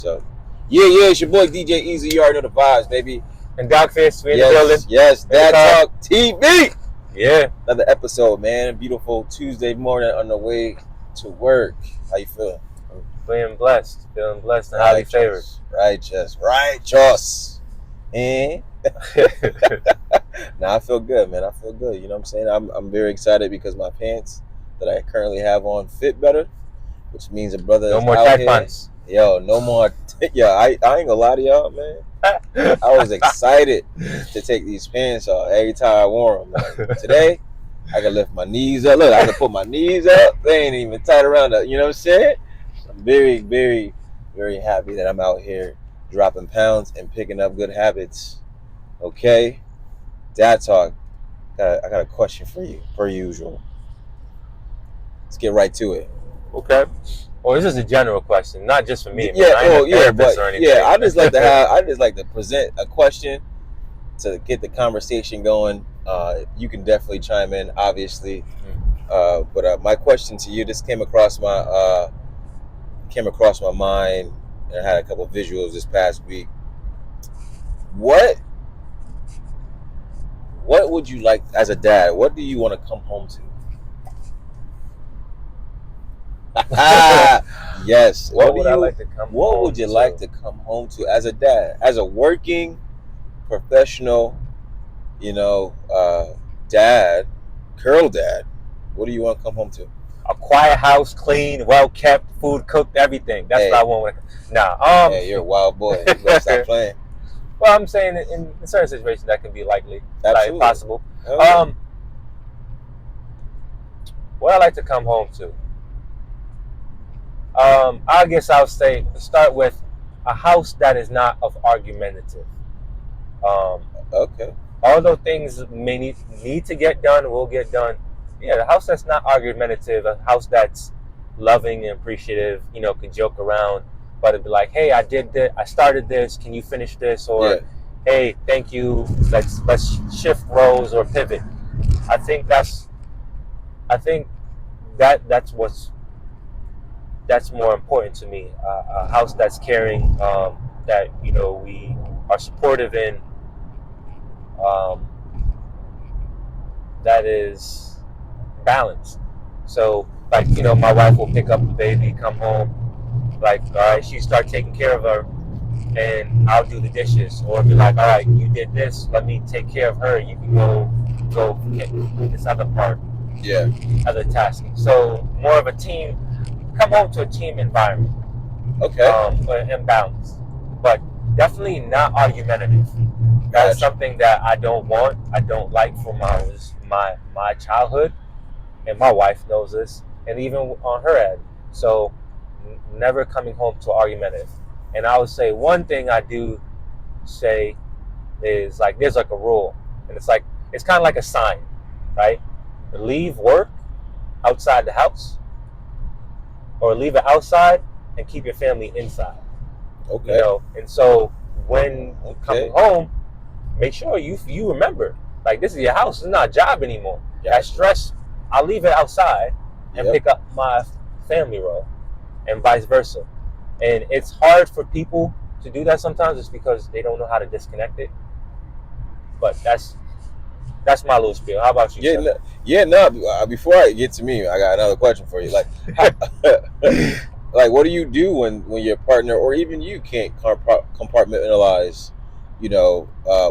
So, yeah, it's your boy DJ Easy. You already know the vibes, baby. And Dogfish, we in the building. Yes, Dad Talk TV. Yeah. Another episode, man. Beautiful Tuesday morning on the way to work. How you feeling? Feeling blessed and highly favored. Righteous. And I feel good, man. I feel good. You know what I'm saying? I'm very excited because my pants that I currently have on fit better, which means a brother No is more out tight here. pants. Yo, no more. I ain't gonna lie to y'all, man. I was excited to take these pants off every time I wore them. Like, today, I can lift my knees up. Look, I can put my knees up. They ain't even tight around the, you know what I'm saying? I'm very, very, very happy that I'm out here dropping pounds and picking up good habits. Okay? Dad Talk. I got a question for you, per usual. Let's get right to it. Okay. Well, this is a general question, not just for me. Yeah, but I just like to present a question to get the conversation going. You can definitely chime in, obviously. But my question to you, this came across my mind, and I had a couple visuals this past week. What would you like as a dad? What do you want to come home to? Yes. What would I like to come home to? What would you like to come home to as a dad, as a working professional, dad, curl dad? What do you want to come home to? A quiet house, clean, well kept, food cooked, everything. That's what I want. Hey, you're a wild boy. You gotta stop playing. Well, I'm saying in certain situations that can be likely, Absolutely. like possible. Okay. What I like to come home to. I guess I'll start with a house that is not argumentative. Okay. Although things may need to get done, will get done. Yeah, the house that's not argumentative, a house that's loving and appreciative, can joke around, but it'd be like, hey, I did this, I started this, can you finish this? Or, hey, thank you, let's shift roles or pivot. I think that's more important to me. A house that's caring, that we are supportive in, that is balanced. So, like, my wife will pick up the baby, come home, like, all right, she start taking care of her, and I'll do the dishes, or be like, all right, you did this, let me take care of her, you can go get this other part, other tasking. So more of a team. Come home to a team environment. Okay. But imbalanced, but definitely not argumentative. That's something that I don't want. I don't like for my childhood, and my wife knows this, and even on her end. So never coming home to argumentative. And I would say one thing I do say is, like, there's like a rule, and it's kind of like a sign, right? Leave work outside the house, or leave it outside and keep your family inside. Okay. And so when coming home, make sure you remember, like, this is your house. It's not a job anymore. That stress, I'll leave it outside and pick up my family role, and vice versa. And it's hard for people to do that sometimes, just because they don't know how to disconnect it. But that's my little spiel. How about you? Before I get to me, I got another question for you. Like, like, what do you do when your partner or even you can't compartmentalize,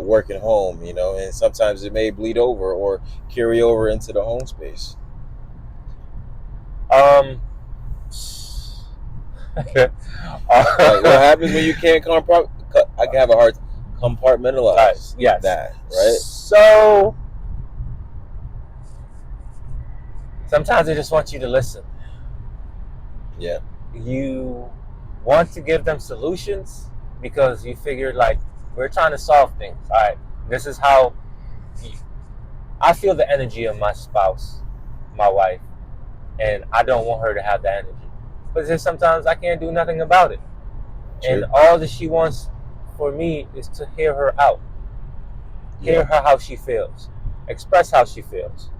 work and home, and sometimes it may bleed over or carry over into the home space. Like, what happens when you can't I can have a hard compartmentalize that, right? So sometimes I just want you to listen. Yeah. You want to give them solutions because you figured, like, we're trying to solve things. All right, this is how I feel the energy of my spouse, my wife, and I don't want her to have that energy. But then sometimes I can't do nothing about it. True. And all that she wants for me is to hear her out. Hear her how she feels. Express how she feels.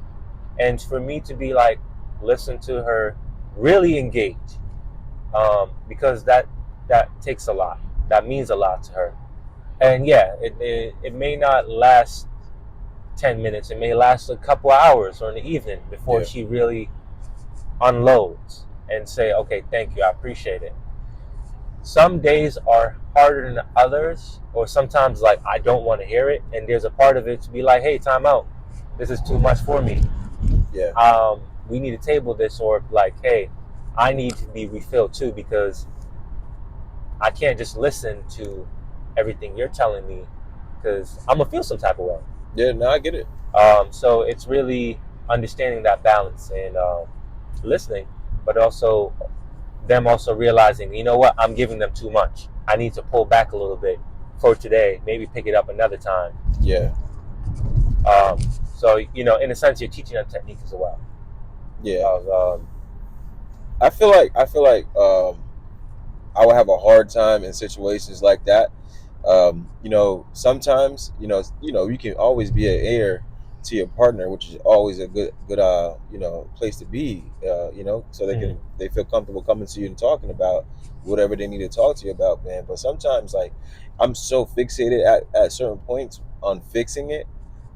And for me to be like, listen to her, really engage. Because that that takes a lot. That means a lot to her. And yeah, it may not last 10 minutes. It may last a couple hours or in the evening before she really unloads and say, okay, thank you, I appreciate it. Some days are harder than others, or sometimes like I don't want to hear it, and there's a part of it to be like, hey, time out. This is too much for me. Yeah. We need to table this, or like, hey, I need to be refilled too, because I can't just listen to everything you're telling me, because I'm gonna feel some type of way. Yeah, no, I get it. So it's really understanding that balance and listening, but also them also realizing, you know what, I'm giving them too much. I need to pull back a little bit for today, maybe pick it up another time. Yeah. So, you know, in a sense, you're teaching them technique as well. Yeah. I feel like I would have a hard time in situations like that. You know, sometimes, you can always be an heir to your partner, which is always a good place to be. So they feel comfortable coming to you and talking about whatever they need to talk to you about, man. But sometimes, like, I'm so fixated at certain points on fixing it,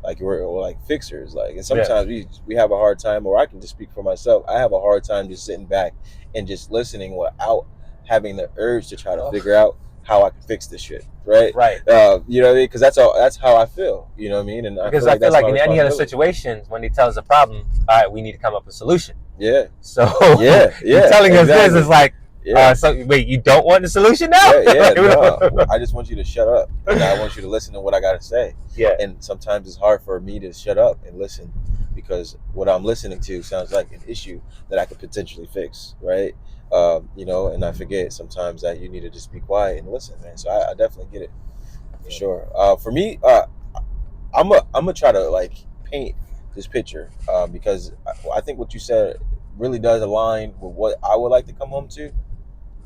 like we're like fixers, like, and sometimes we have a hard time, or I can just speak for myself. I have a hard time just sitting back and just listening without having the urge to try to figure out how I can fix this shit, right? Right. You know what I mean? Because that's how I feel. You know what I mean? And because I feel like in any other situations, when they tell us a problem, all right, we need to come up with a solution. Yeah. So yeah, you're telling us this is like, yeah. So wait, you don't want the solution now? No. I just want you to shut up, and I want you to listen to what I gotta say. Yeah. And sometimes it's hard for me to shut up and listen, because what I'm listening to sounds like an issue that I could potentially fix, right? And I forget sometimes that you need to just be quiet and listen, man. So I definitely get it, for sure. For me, I'm gonna try to like paint this picture, because I think what you said really does align with what I would like to come home to.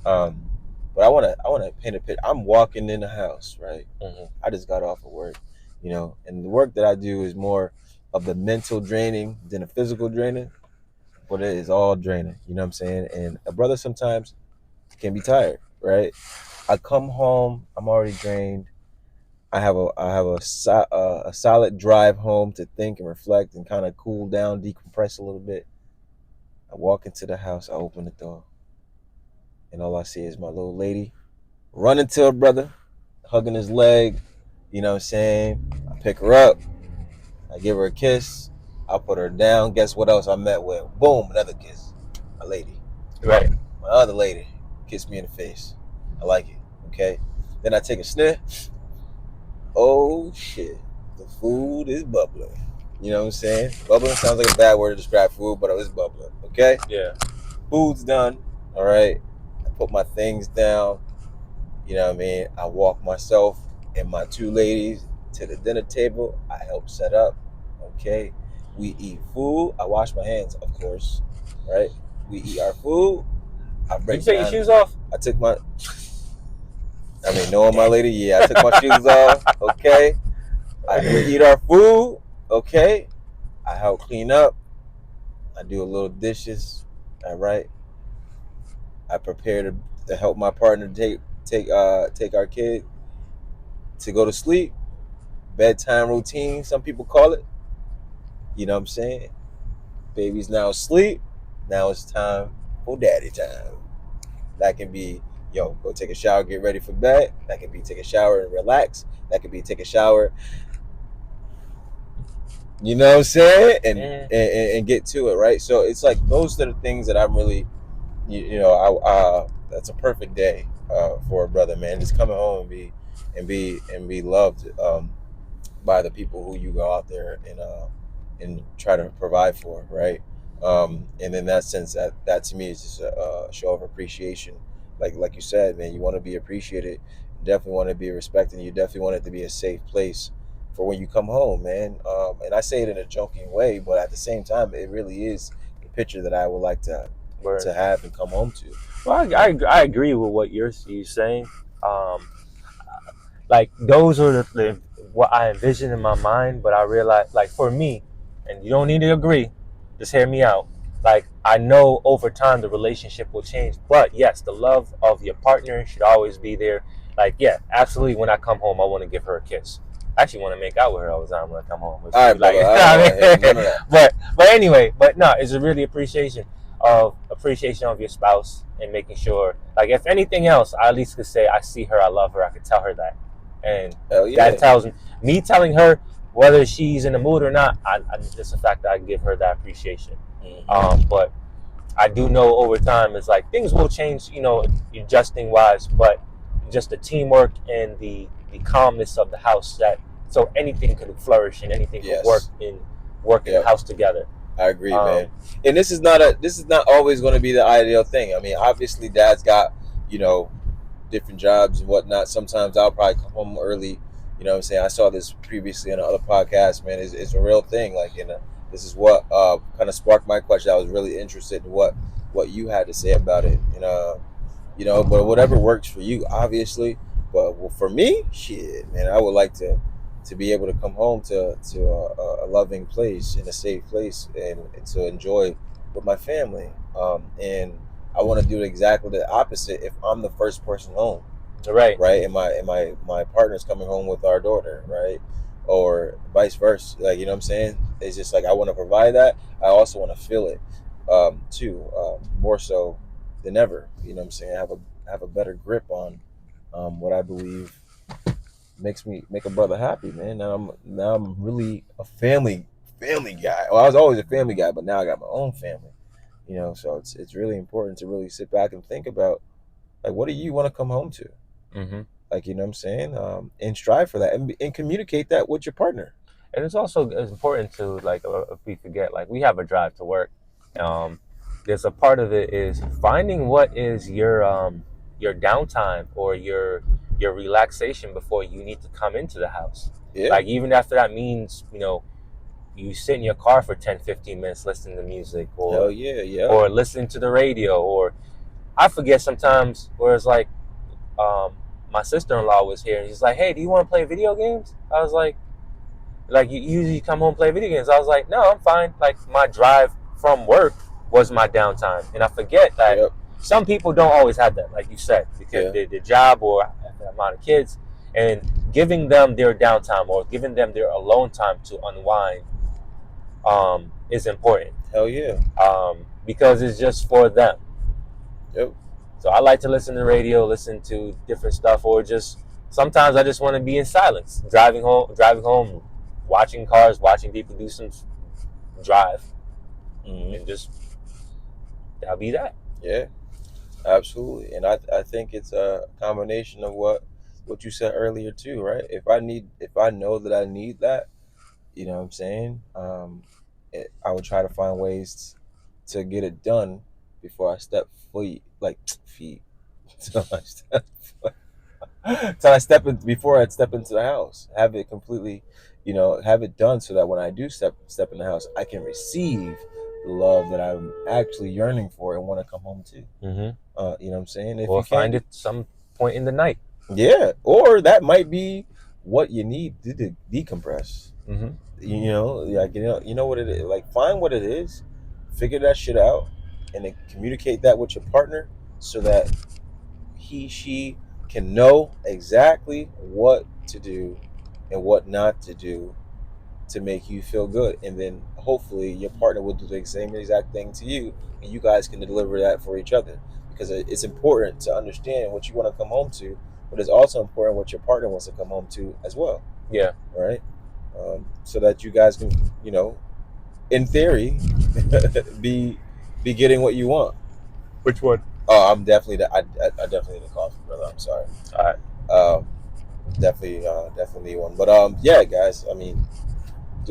But I wanna paint a picture. I'm walking in the house, right? Mm-hmm. I just got off of work, and the work that I do is more of the mental draining than the physical draining, but it is all draining. You know what I'm saying? And a brother sometimes can be tired, right? I come home, I'm already drained. I have a solid drive home to think and reflect and kind of cool down, decompress a little bit. I walk into the house, I open the door, and all I see is my little lady running to her brother, hugging his leg. You know what I'm saying? I pick her up, I give her a kiss, I put her down. Guess what else I met with? Boom, another kiss. My lady. Right. My other lady kissed me in the face. I like it. Okay. Then I take a sniff. Oh shit, the food is bubbling. You know what I'm saying? Bubbling sounds like a bad word to describe food, but it's bubbling. Okay. Yeah. Food's done. All right. I put my things down. You know what I mean? I walk myself and my two ladies to the dinner table. I help set up. Okay. We eat food. I wash my hands, of course. Right. We eat our food. I break. You take your shoes off? I took my. Knowing my lady, yeah, I took my shoes off. Okay. We eat our food. Okay. I help clean up. I do a little dishes. All right. I prepare to help my partner take our kid to go to sleep. Bedtime routine, some people call it. You know what I'm saying? Baby's now asleep. Now it's time for daddy time. That can be, go take a shower, get ready for bed. That can be take a shower and relax. That can be take a shower, you know what I'm saying? And get to it, right? So it's like those are the things that I'm really, that's a perfect day for a brother, man. Just coming home and be loved by the people who you go out there and try to provide for, right? And in that sense, that to me is just a show of appreciation. Like you said, man, you want to be appreciated. You definitely want to be respected. And you definitely want it to be a safe place for when you come home, man. And I say it in a joking way, but at the same time, it really is the picture that I would like to have and come home to. Well, I agree with what you're saying. Like those are the what I envision in my mind, but I realize, like for me, and you don't need to agree, just hear me out. like I know over time the relationship will change. But yes, the love of your partner should always be there. Like, yeah, absolutely. When I come home, I want to give her a kiss. I actually want to make out with her all the time when I come home. All right, brother. Like, I don't want to hear none of that. but anyway, but no, it's a really appreciation of your spouse and making sure, like, if anything else, I at least could say I see her, I love her, I could tell her that, and Hell yeah. that tells me telling her whether she's in the mood or not. I just the fact that I give her that appreciation. But I do know over time it's like things will change, adjusting wise, but just the teamwork and the calmness of the house, that so anything could flourish and anything could work in the house together. I agree, man. And this is not always going to be the ideal thing. I mean, obviously, Dad's got different jobs and whatnot. Sometimes I'll probably come home early. You know what I'm saying? I saw this previously on another podcast, man. It's a real thing. Like, this is what kind of sparked my question. I was really interested in what you had to say about it. But whatever works for you, obviously. But for me, shit, man, I would like to be able to come home to a loving place and a safe place and to enjoy with my family. And I want to do exactly the opposite if I'm the first person home. Right. And my partner's coming home with our daughter, right? Or vice versa. Like, you know what I'm saying? It's just like I want to provide that. I also want to feel it too, more so than ever. You know what I'm saying? Have a better grip on what I believe make a brother happy, man. Now I'm really a family guy. Well, I was always a family guy, but now I got my own family. So it's really important to really sit back and think about, like, what do you want to come home to? Mm-hmm. Like, you know what I'm saying? And strive for that and communicate that with your partner. And it's also important to, like, if we forget, like, we have a drive to work. There's a part of it is finding what is your downtime or your relaxation before you need to come into the house. Yeah. Like, even after that means, you sit in your car for 10, 15 minutes listening to music or hell yeah. Or listening to the radio, or I forget sometimes where it's like, my sister-in-law was here and she's like, hey, do you want to play video games? I was like you usually come home and play video games. I was like, no, I'm fine. Like, my drive from work was my downtime. And I forget that some people don't always have that, like you said, because their job or the amount of kids, and giving them their downtime or giving them their alone time to unwind is important. Hell yeah. Because it's just for them. Yep. So I like to listen to radio, listen to different stuff, or just sometimes I just want to be in silence, driving home, watching cars, watching people do some drive, and just that'll be that. Yeah, absolutely. And I think it's a combination of what you said earlier too, right? If I know that I need that, you know what I'm saying? I would try to find ways to get it done before I step feet. Before I step into the house. Have it completely, have it done so that when I do step in the house, I can receive the love that I'm actually yearning for and want to come home to. Mm-hmm. You know what I'm saying? Or find it some point in the night. Yeah, or that might be what you need to decompress. Mm-hmm. You know what it is. Like, find what it is, figure that shit out, and then communicate that with your partner so that she can know exactly what to do and what not to do to make you feel good. And then hopefully your partner will do the same exact thing to you, and you guys can deliver that for each other. Because it's important to understand what you want to come home to, but it's also important what your partner wants to come home to as well. Yeah. Right? So that you guys can, in theory, be getting what you want. Which one? Oh, I'm definitely I definitely need a coffee, brother. I'm sorry. All right. Definitely need one. But yeah, guys. I mean,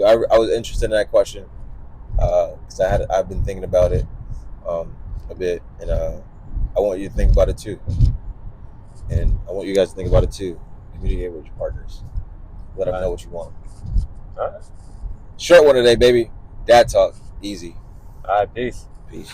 I was interested in that question because I've been thinking about it a bit, and I want you to think about it too, and I want you guys to think about it too. Communicate with your partners. Let them know what you want. All right. Short one today, baby. Dad talk. Easy. All right. Peace. Peace.